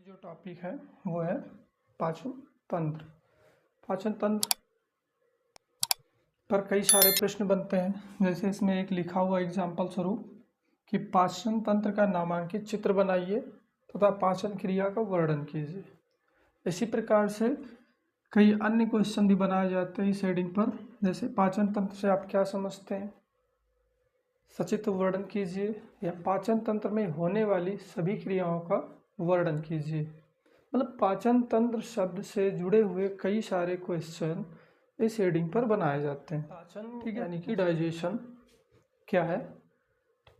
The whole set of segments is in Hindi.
जो टॉपिक है वो है पाचन तंत्र। पाचन तंत्र पर कई सारे प्रश्न बनते हैं। जैसे इसमें एक लिखा हुआ एग्जाम्पल स्वरूप कि पाचन तंत्र का नामांकित चित्र बनाइए तथा पाचन क्रिया का वर्णन कीजिए। इसी प्रकार से कई अन्य क्वेश्चन भी बनाए जाते हैं इस हेडिंग पर। जैसे पाचन तंत्र से आप क्या समझते हैं, सचित्र वर्णन कीजिए, या पाचन तंत्र में होने वाली सभी क्रियाओं का वर्णन कीजिए। मतलब पाचन तंत्र शब्द से जुड़े हुए कई सारे क्वेश्चन इस हेडिंग पर बनाए जाते हैं। पाचन ठीक है, यानी कि डाइजेशन क्या है,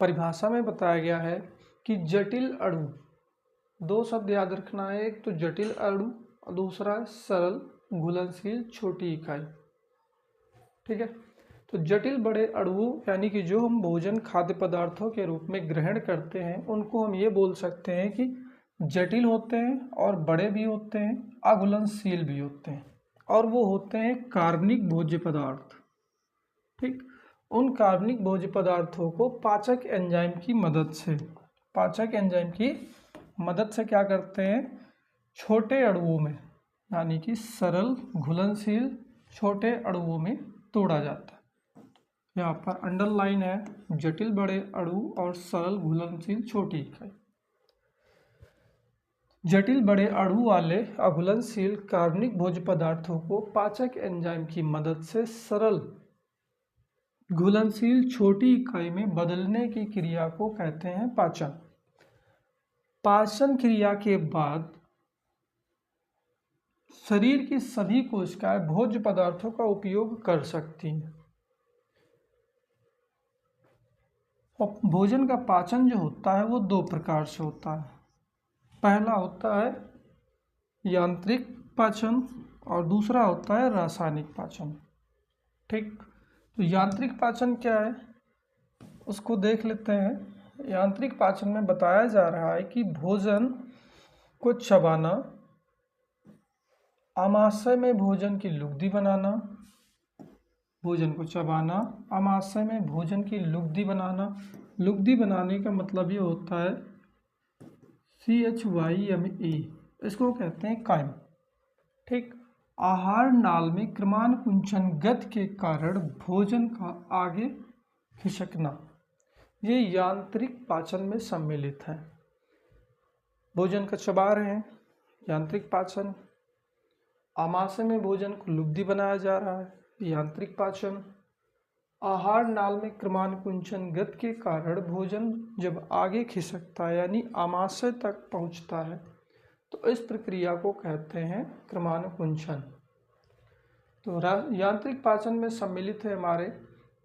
परिभाषा में बताया गया है कि जटिल अणु, दो शब्द याद रखना है, एक तो जटिल अणु और दूसरा सरल घुलनशील छोटी इकाई। ठीक है, तो जटिल बड़े अणुओं यानी कि जो हम भोजन खाद्य पदार्थों के रूप में ग्रहण करते हैं उनको हम ये बोल सकते हैं कि जटिल होते हैं और बड़े भी होते हैं, अघुलनशील भी होते हैं, और वो होते हैं कार्बनिक भोज्य पदार्थ। ठीक, उन कार्बनिक भोज्य पदार्थों को पाचक एंजाइम की मदद से क्या करते हैं, छोटे अणुओं में यानी कि सरल घुलनशील छोटे अणुओं में तोड़ा जाता है। यहाँ पर अंडरलाइन है जटिल बड़े अणु और सरल घुलनशील छोटी इकाई। जटिल बड़े अणु वाले अघुलनशील कार्बनिक भोज्य पदार्थों को पाचक एंजाइम की मदद से सरल घुलनशील छोटी इकाई में बदलने की क्रिया को कहते हैं पाचन। पाचन क्रिया के बाद शरीर की सभी कोशिकाएं भोज्य पदार्थों का उपयोग कर सकती हैं। और भोजन का पाचन जो होता है वो दो प्रकार से होता है। पहला होता है यांत्रिक पाचन और दूसरा होता है रासायनिक पाचन। ठीक, तो यांत्रिक पाचन क्या है उसको देख लेते हैं। यांत्रिक पाचन में बताया जा रहा है कि भोजन को चबाना, आमाशय में भोजन की लुगदी बनाना, भोजन को चबाना, आमाशय में भोजन की लुगदी बनाना। लुगदी बनाने का मतलब ये होता है CHYME, इसको कहते हैं कायम। ठीक, आहार नाल में क्रमानुकुंचन गति के कारण भोजन का आगे खिसकना, ये यांत्रिक पाचन में सम्मिलित है। भोजन का चबा रहे हैं, यांत्रिक पाचन। आमाशय में भोजन को लुगदी बनाया जा रहा है, यांत्रिक पाचन। आहार नाल में क्रमानुकुंचन गति के कारण भोजन जब आगे खिसकता है यानी आमाशय तक पहुंचता है तो इस प्रक्रिया को कहते हैं क्रमानुकुंचन। तो यांत्रिक पाचन में सम्मिलित है हमारे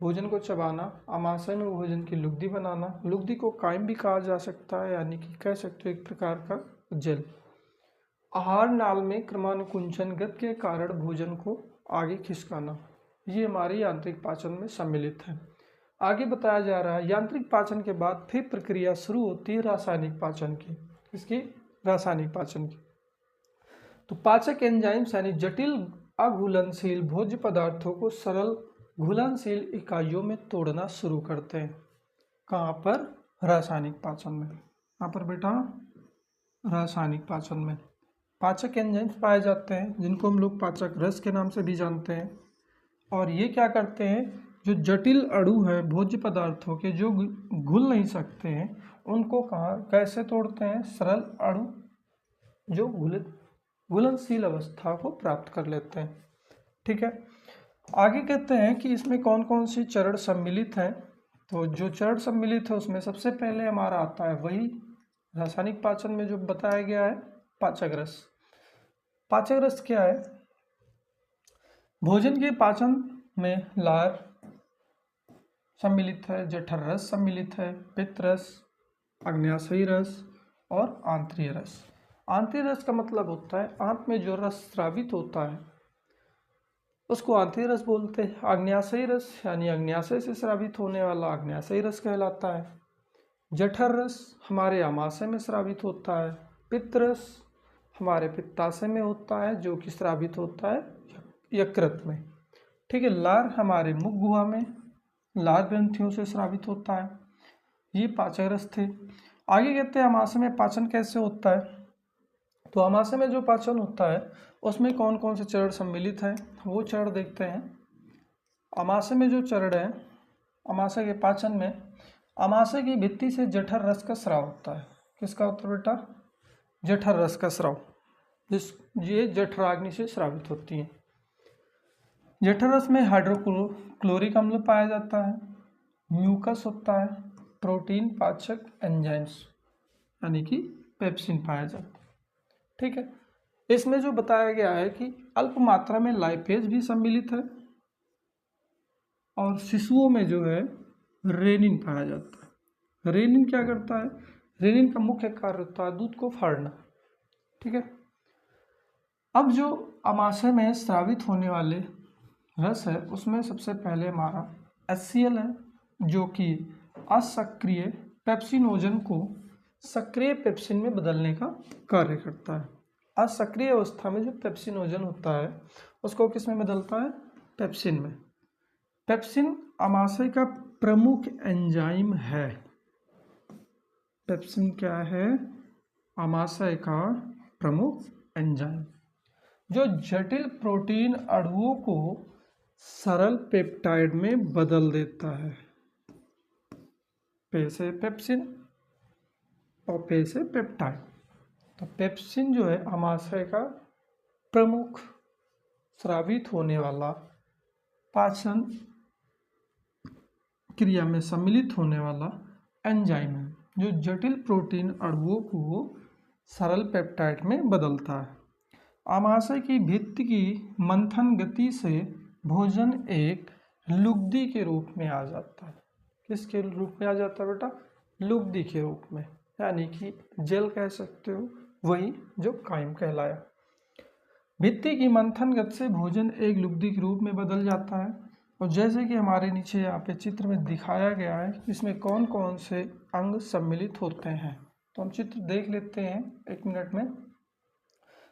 भोजन को चबाना, आमाशय में भोजन की लुगदी बनाना। लुगदी को कायम भी कहा जा सकता है, यानी कि कह सकते हो एक प्रकार का जल। आहार नाल में क्रमानुकुंचन गति के कारण भोजन को आगे खिसकाना, ये हमारे यांत्रिक पाचन में सम्मिलित है। आगे बताया जा रहा है यांत्रिक पाचन के बाद फिर प्रक्रिया शुरू होती है रासायनिक पाचन की। इसकी रासायनिक पाचन की, तो पाचक एंजाइम्स यानी जटिल अघुलनशील भोज्य पदार्थों को सरल घुलनशील इकाइयों में तोड़ना शुरू करते हैं। कहाँ पर? रासायनिक पाचन में। यहाँ पर बेटा रासायनिक पाचन में पाचक एंजाइम्स पाए जाते हैं जिनको हम लोग पाचक रस के नाम से भी जानते हैं। और ये क्या करते हैं, जो जटिल अणु है भोज्य पदार्थों के जो घुल नहीं सकते हैं उनको कहाँ कैसे तोड़ते हैं, सरल अणु जो घुलनशील अवस्था को प्राप्त कर लेते हैं। ठीक है, आगे कहते हैं कि इसमें कौन कौन सी चरण सम्मिलित हैं। तो जो चरण सम्मिलित है उसमें सबसे पहले हमारा आता है वही रासायनिक पाचन में जो बताया गया है पाचक रस। पाचक रस क्या है? भोजन के पाचन में लार सम्मिलित है, जठर रस सम्मिलित है, पित्त रस, अग्न्याशयी रस और आंत्रीय रस। आंत्रीय रस का मतलब होता है आंत में जो रस स्रावित होता है उसको आंत्रीय रस बोलते हैं। अग्न्याशयी रस यानी अग्न्याशय से स्रावित होने वाला अग्न्याशयी रस कहलाता है। जठर रस हमारे आमाशय में स्रावित होता है। पित्त रस हमारे पित्ताशय में होता है जो कि स्रावित होता है यकृत में। ठीक है, लार हमारे मुख गुहा में लार ग्रंथियों से स्रावित होता है। ये पाचक रस थे। आगे कहते हैं आमाशय में पाचन कैसे होता है। तो आमाशय में जो पाचन होता है उसमें कौन कौन से चरण सम्मिलित हैं वो चरण देखते हैं। आमाशय में जो चरण है, आमाशय के पाचन में आमाशय की भित्ति से जठर रस का स्राव होता है। किसका होता है बेटा? जठर रस का स्राव, ये जठराग्नि से स्रावित होती है। जठर रस में हाइड्रोक्लोरिक अम्ल पाया जाता है, म्यूकस होता है, प्रोटीन पाचक एंजाइम्स यानी कि पेप्सिन पाया जाता है। ठीक है, इसमें जो बताया गया है कि अल्प मात्रा में लाइपेज भी सम्मिलित है और शिशुओं में जो है रेनिन पाया जाता है। रेनिन क्या करता है? रेनिन का मुख्य कार्य होता है दूध को फाड़ना। ठीक है, अब जो आमाशय में स्रावित होने वाले रस है उसमें सबसे पहले हमारा HCl है, जो कि असक्रिय पेप्सिनोजन को सक्रिय पेप्सिन में बदलने का कार्य करता है। असक्रिय अवस्था में जो पेप्सिनोजन होता है उसको किस में बदलता है? पेप्सिन में। पेप्सिन आमाशय का प्रमुख एंजाइम है। पेप्सिन क्या है? आमाशय का प्रमुख एंजाइम जो जटिल प्रोटीन अणुओं को सरल पेप्टाइड में बदल देता है। पे से पेप्सिन और पे से पेप्टाइड। तो पेप्सिन जो है आमाशय का प्रमुख स्रावित होने वाला पाचन क्रिया में सम्मिलित होने वाला एंजाइम है जो जटिल प्रोटीन अणुओं को सरल पेप्टाइड में बदलता है। आमाशय की भित्ति की मंथन गति से भोजन एक लुगदी के रूप में आ जाता है। किसके रूप में आ जाता है बेटा? लुगदी के रूप में, यानी कि जेल कह सकते हो, वही जो कायम कहलाया। भित्ति की मंथन गति से भोजन एक लुगदी के रूप में बदल जाता है। और जैसे कि हमारे नीचे यहाँ पे चित्र में दिखाया गया है इसमें कौन कौन से अंग सम्मिलित होते हैं, तो हम चित्र देख लेते हैं 1 मिनट में।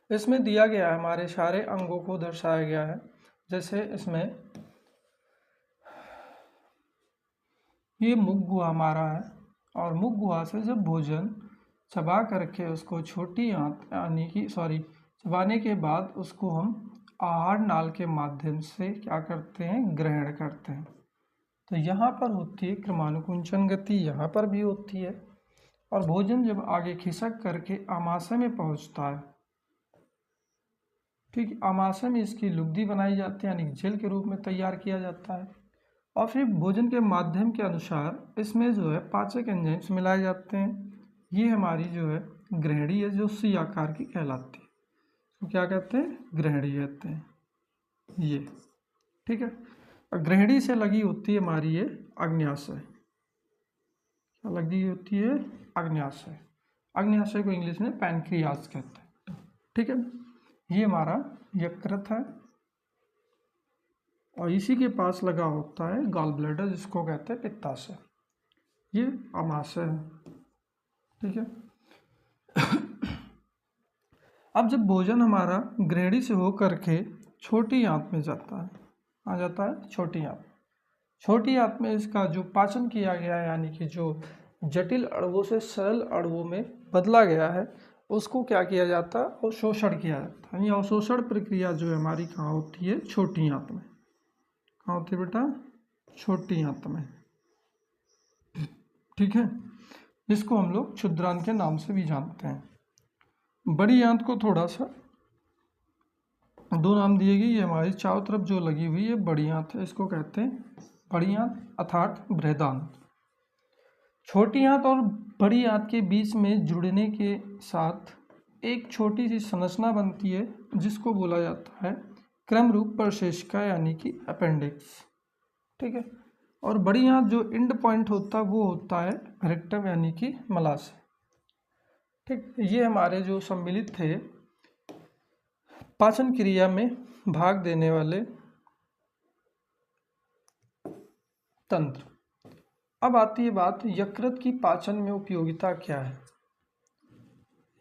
इसमें दिया गया है हमारे सारे अंगों को दर्शाया गया है। जैसे इसमें ये मुख गुहा हमारा है और मुख गुहा से जब भोजन चबा करके उसको छोटी आंत यानी कि चबाने के बाद उसको हम आहार नाल के माध्यम से क्या करते हैं? ग्रहण करते हैं। तो यहाँ पर होती है क्रमानुकुंचन गति, यहाँ पर भी होती है। और भोजन जब आगे खिसक करके आमाशय में पहुँचता है, ठीक, आमाशय में इसकी लुगदी बनाई जाती है यानी जेल के रूप में तैयार किया जाता है। और फिर भोजन के माध्यम के अनुसार इसमें जो है पाचक एंजाइम्स मिलाए जाते हैं। ये हमारी जो है ग्रहणी है जो सी आकार की कहलाती है, तो क्या कहते हैं? ग्रहणी कहते हैं ये। ठीक है, और ग्रहणी से लगी होती है हमारी ये अग्न्याशय। क्या लगी होती है? अग्न्याशय। अग्न्याशय को इंग्लिश में पैनक्रियास कहते हैं। ठीक है, ये हमारा यकृत है और इसी के पास लगा होता है गॉल ब्लैडर जिसको कहते हैं पित्ताशय। ये आमाशय है। ठीक है, अब जब भोजन हमारा ग्रहणी से होकर के छोटी आंत में जाता है, आ जाता है छोटी आंत। छोटी आंत में इसका जो पाचन किया गया है यानी कि जो जटिल अणुओं से सरल अणुओं में बदला गया है उसको क्या किया जाता है? अवशोषण किया जाता है। ये अवशोषण प्रक्रिया जो है हमारी कहाँ होती है? छोटी आंत में। कहाँ होती है बेटा? छोटी आंत में। ठीक है, जिसको हम लोग क्षुद्रांत के नाम से भी जानते हैं। बड़ी आंत को थोड़ा सा 2 नाम दिए गए। ये हमारी चारों तरफ जो लगी हुई है बड़ी आंत है, इसको कहते हैं बड़ी आंत अर्थात बृहदांत। छोटी आंत और बड़ी आंत के बीच में जुड़ने के साथ एक छोटी सी संरचना बनती है जिसको बोला जाता है क्रम रूप प्रशेषिका यानी कि अपेंडिक्स। ठीक है, और बड़ी आंत जो एंड पॉइंट होता है वो होता है रेक्टम यानी कि मलाशय। ठीक, ये हमारे जो सम्मिलित थे पाचन क्रिया में भाग देने वाले तंत्र। अब आती है बात यकृत की पाचन में उपयोगिता क्या है?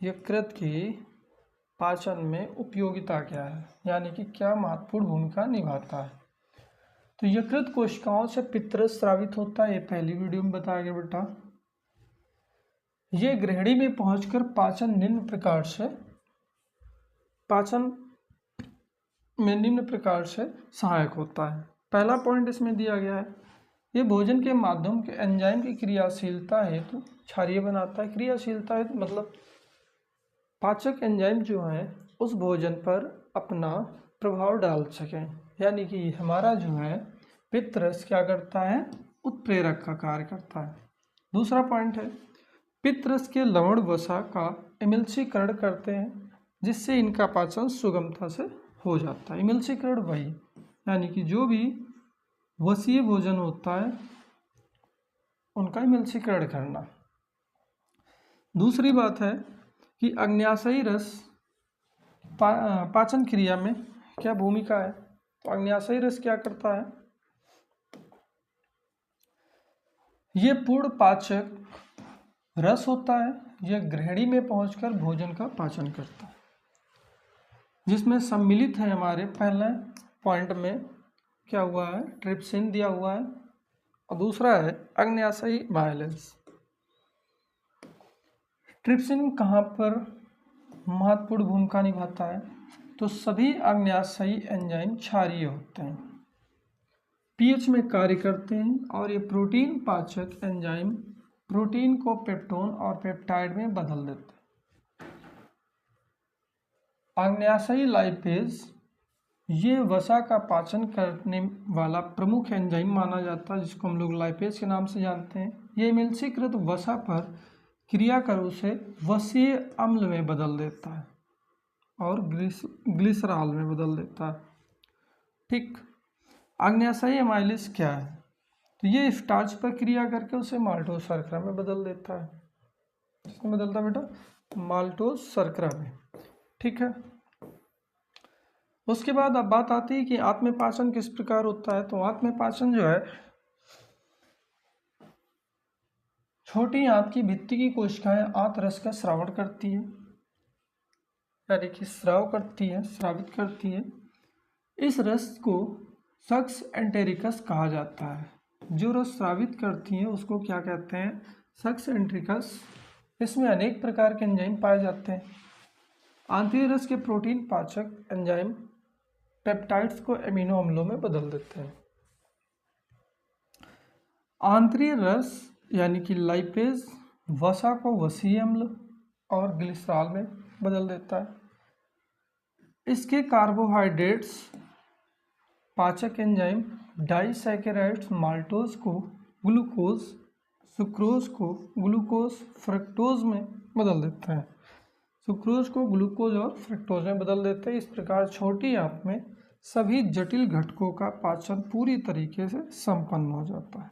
यकृत की पाचन में उपयोगिता क्या है यानी कि क्या महत्वपूर्ण भूमिका निभाता है? तो यकृत कोशिकाओं से पित्तरस स्रावित होता है, ये पहली वीडियो में बताया गया बेटा। ये ग्रहणी में पहुंचकर पाचन निम्न प्रकार से पाचन में निम्न प्रकार से सहायक होता है। पहला पॉइंट इसमें दिया गया है, ये भोजन के माध्यम के एंजाइम की क्रियाशीलता हेतु क्षारीय बनाता है। क्रियाशीलता हेतु मतलब पाचक एंजाइम जो है उस भोजन पर अपना प्रभाव डाल सकें, यानी कि हमारा जो है पित्त रस क्या करता है, उत्प्रेरक का कार्य करता है। दूसरा पॉइंट है, पित्त रस के लवण वसा का इमल्सीकरण करते हैं, जिससे इनका पाचन सुगमता से हो जाता है। इमल्सीकरण वही, यानी कि जो भी वसीय भोजन होता है उनका इमल्सीकरण करना। दूसरी बात है कि अग्न्याशयी रस पाचन क्रिया में क्या भूमिका है। तो अग्न्याशयी रस क्या करता है, ये पूर्ण पाचक रस होता है, यह ग्रहणी में पहुंचकर भोजन का पाचन करता है, जिसमें सम्मिलित है हमारे पहले पॉइंट में क्या हुआ है, ट्रिप्सिन दिया हुआ है, और दूसरा है अग्न्याशयी माइलेज। ट्रिप्सिन कहाँ पर महत्वपूर्ण भूमिका निभाता है, तो सभी अग्न्याशयी एंजाइम क्षारीय होते हैं, पीएच में कार्य करते हैं, और ये प्रोटीन पाचक एंजाइम प्रोटीन को पेप्टोन और पेप्टाइड में बदल देते हैं। अग्न्याशयी लाइपेज ये वसा का पाचन करने वाला प्रमुख एंजाइम माना जाता है, जिसको हम लोग लाइपेज के नाम से जानते हैं। ये इमल्सीकृत वसा पर क्रिया कर उसे वसीय अम्ल में बदल देता है और ग्लिसरॉल में बदल देता है। ठीक, अग्न्याशयी एमाइलेज क्या है, तो ये स्टार्च पर क्रिया करके उसे माल्टोज शर्करा में बदल देता है। किसमें बदलता है बेटा, माल्टोज शर्करा में। ठीक है, उसके बाद अब बात आती है कि आत्मपाचन किस प्रकार होता है। तो आत्मपाचन जो है छोटी आंत की भित्ति की कोशिकाएं आंत रस का श्रावण करती है, यानी कि स्राव करती है, स्रावित करती है। इस रस को सक्स एंटेरिकस कहा जाता है। जो रस स्रावित करती है उसको क्या कहते हैं, सक्स एंटेरिकस। इसमें अनेक प्रकार के एंजाइम पाए जाते हैं। आंतरिक रस के प्रोटीन पाचक एंजाइम पेप्टाइड्स को एमिनो अम्लों में बदल देते हैं। आंतरिक रस यानी कि लाइपेज वसा को वसीय अम्ल और ग्लिसरॉल में बदल देता है। इसके कार्बोहाइड्रेट्स पाचक एंजाइम डाइसैकेराइड्स माल्टोज को ग्लूकोज, सुक्रोज को ग्लूकोज, फ्रक्टोज में बदल देते हैं। सुक्रोज को ग्लूकोज और फ्रक्टोज में बदल देते हैं। इस प्रकार छोटी आंत में सभी जटिल घटकों का पाचन पूरी तरीके से संपन्न हो जाता है।